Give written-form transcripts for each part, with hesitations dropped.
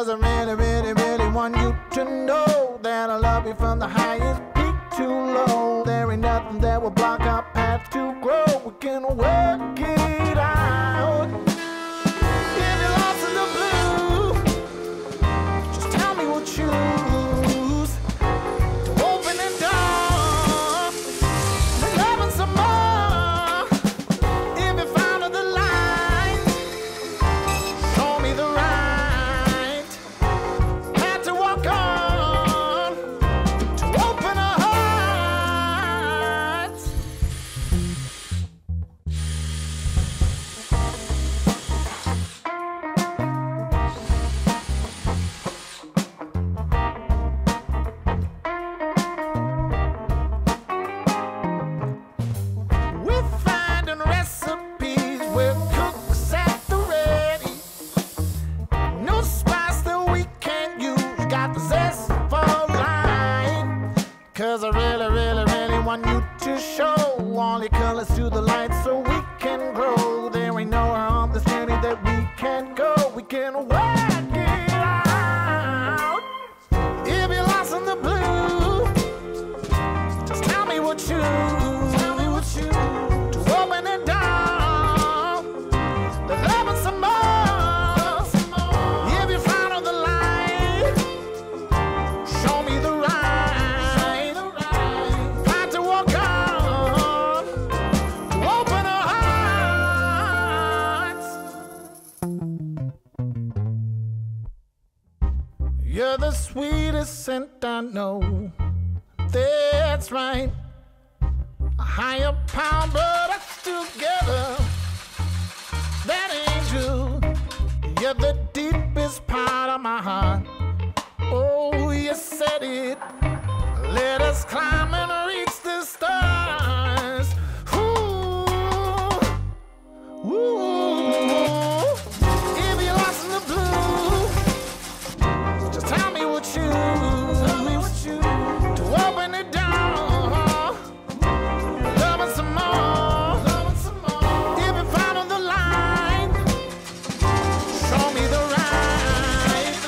'Cause I really, really, really want you to know that I love you from the highest peak to low. There ain't nothing that will block our path to grow. We can work it out. If you're lost in the blue, just tell me what you choose to open the door. Loving some more. If you found the light, show me the right path to walk on, to open our hearts. We're finding recipes with cooks at the ready. No spice that we can't use. Got the zest for life. 'Cause I really, really, really want you to show all your colors to the light so we can grow. There ain't nowhere on this journey that we can't go. We can work it out. If you're lost in the blue, just tell me what you to open it down. The love and some more. If you found the light, show me the right path to walk on, to open our hearts. You're the sweetest scent I know. That's right. A higher power, but us together. That angel, you're the deepest part of my heart. Oh, you said it. Let us climb and reach the stars. Ooh, ooh. If you're lost in the blue, just tell me what you to open it down. Loving some more. If you found the line, show me the right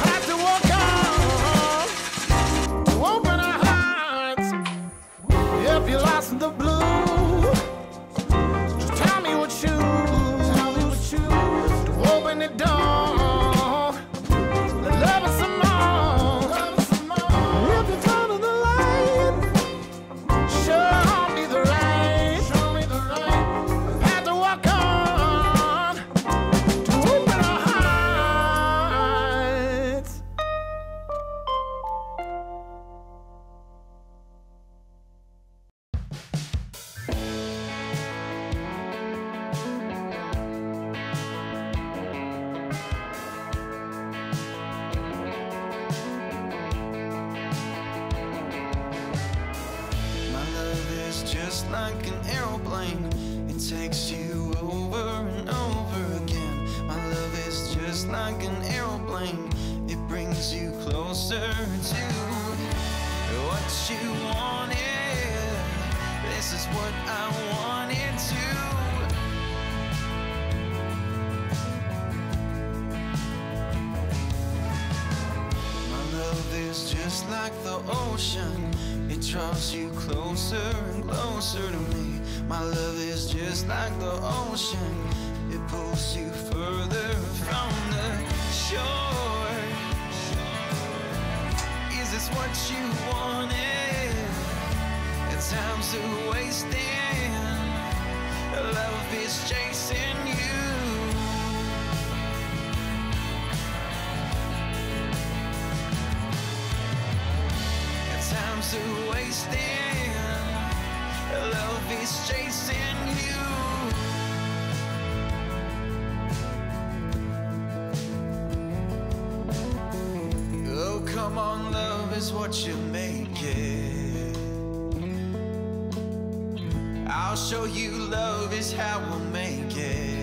path to walk on, to open our hearts. If you're lost in the blue, just tell me what you to open the door. Loving some more. If you found the light, show me the right path to walk on, to open our hearts. My love is just like an aeroplane. It takes you over and over again. My love is just like an aeroplane. It brings you closer to what you wanted. This is what I wanted to. My love is just like the ocean. It draws you closer and closer to me. My love is just like the ocean. It pulls you further from the shore. Is this what you wanted? Time's a wasting. Love is chasing you. Time's a wasting. Love is chasing you. Oh, come on, love is what you make it. I'll show you love is how we'll make it.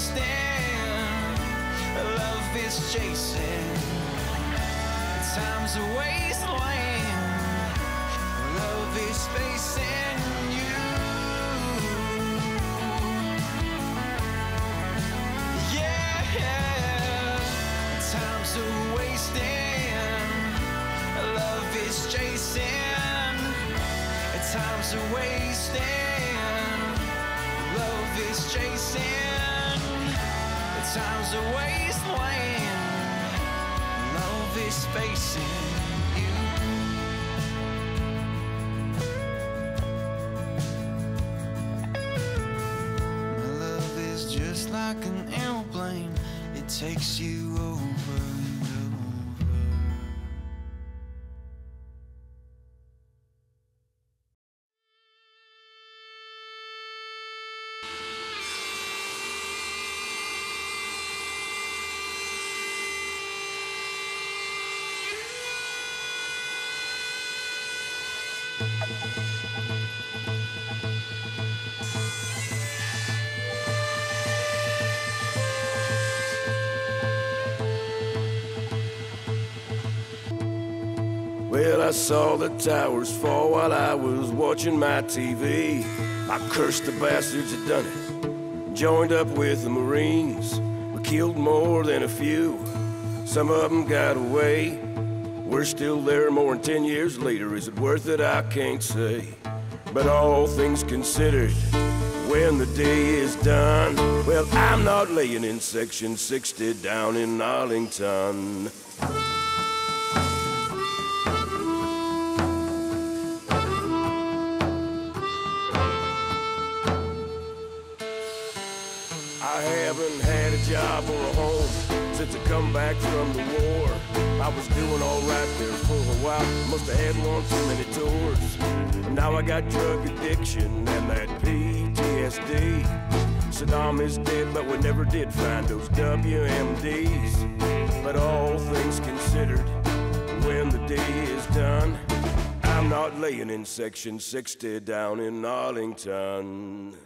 wasting, love is chasing. Time's a wasteland, love is facing you. Yeah, time's a wasting, love is chasing. Time's a wasting, love is chasing. Time's a wasteland, love is facing you. My love is just like an airplane, it takes you over and over. Well, I saw the towers fall while I was watching my TV. I cursed the bastards that done it. Joined up with the Marines. We killed more than a few. Some of them got away. We're still there more than 10 years later. Is it worth it? I can't say. But all things considered, when the day is done, well, I'm not laying in Section 60 down in Arlington. I haven't had a job or a home since I come back from the war. I was doing all right there for a while, must have had one too many tours. And now I got drug addiction and that PTSD. Saddam is dead, but we never did find those WMDs. But all things considered, when the day is done, I'm not laying in Section 60 down in Arlington.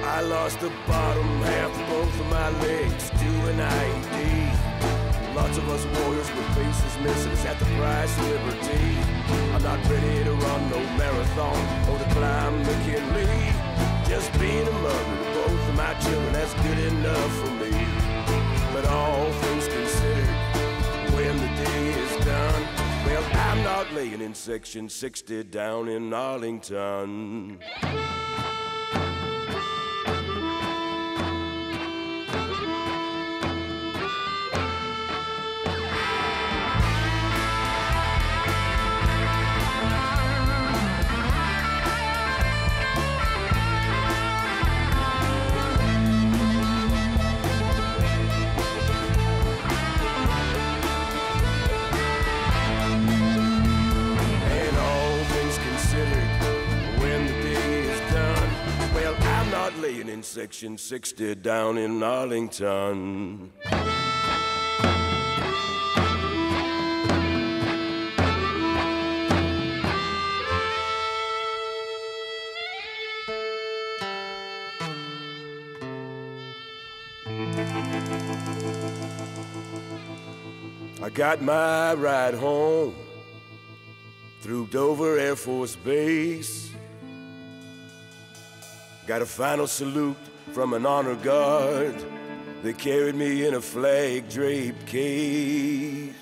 I lost the bottom half of both of my legs to an IED. Lots of us warriors with faces missing is at the price of liberty. I'm not ready to run no marathon or to climb McKinley. Just being a mother to both of my children, that's good enough for me. But all things considered, when the day is done, well, I'm not laying in Section 60 down in Arlington. Laying in Section 60 down in Arlington. I got my ride home through Dover Air Force Base. Got a final salute from an honor guard. They carried me in a flag-draped case.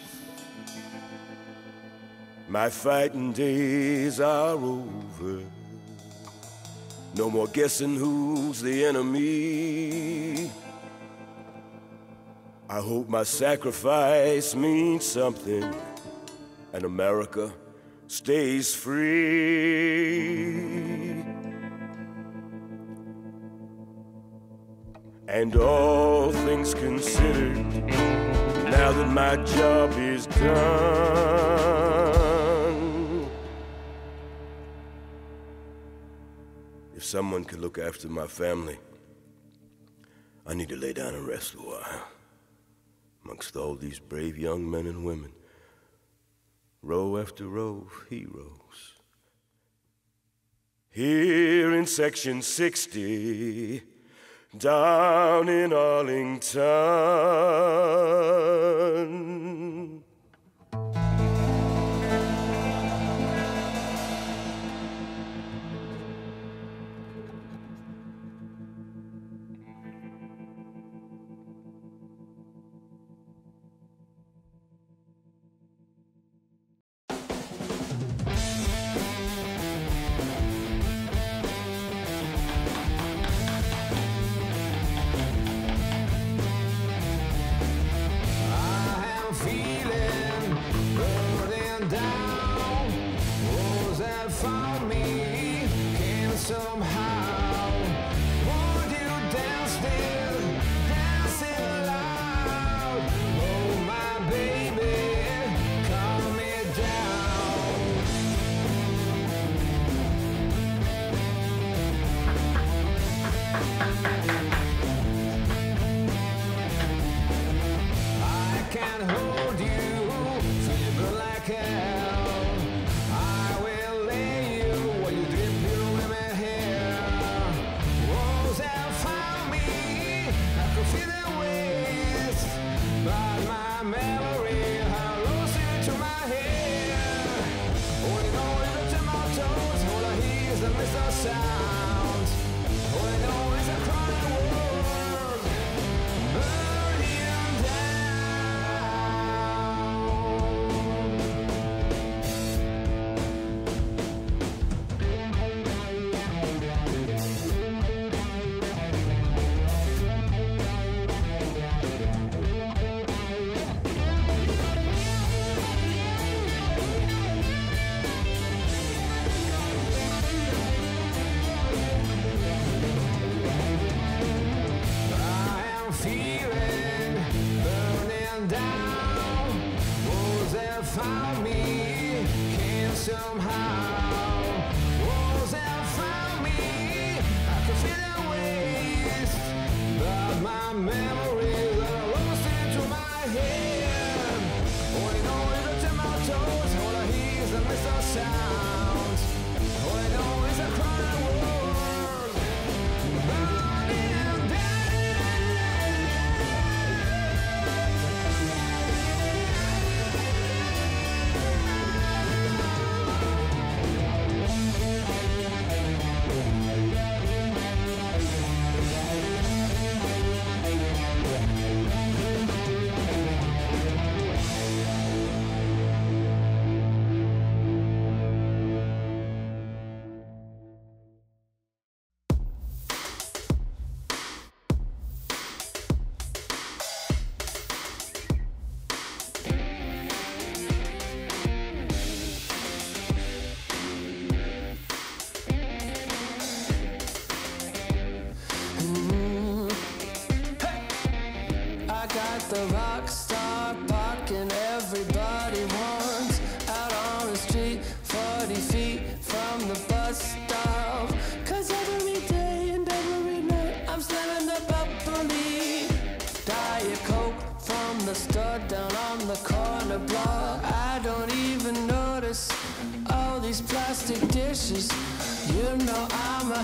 My fighting days are over. No more guessing who's the enemy. I hope my sacrifice means something and America stays free. And all things considered, now that my job is done, if someone could look after my family, I need to lay down and rest a while amongst all these brave young men and women, row after row of heroes. Here in section 60, down in Arlington. The rock star parking everybody wants, out on the street 40 feet from the bus stop. Cause every day and every night I'm slamming the bubbly Diet Coke from the store down on the corner block. I don't even notice all these plastic dishes. You know I'm a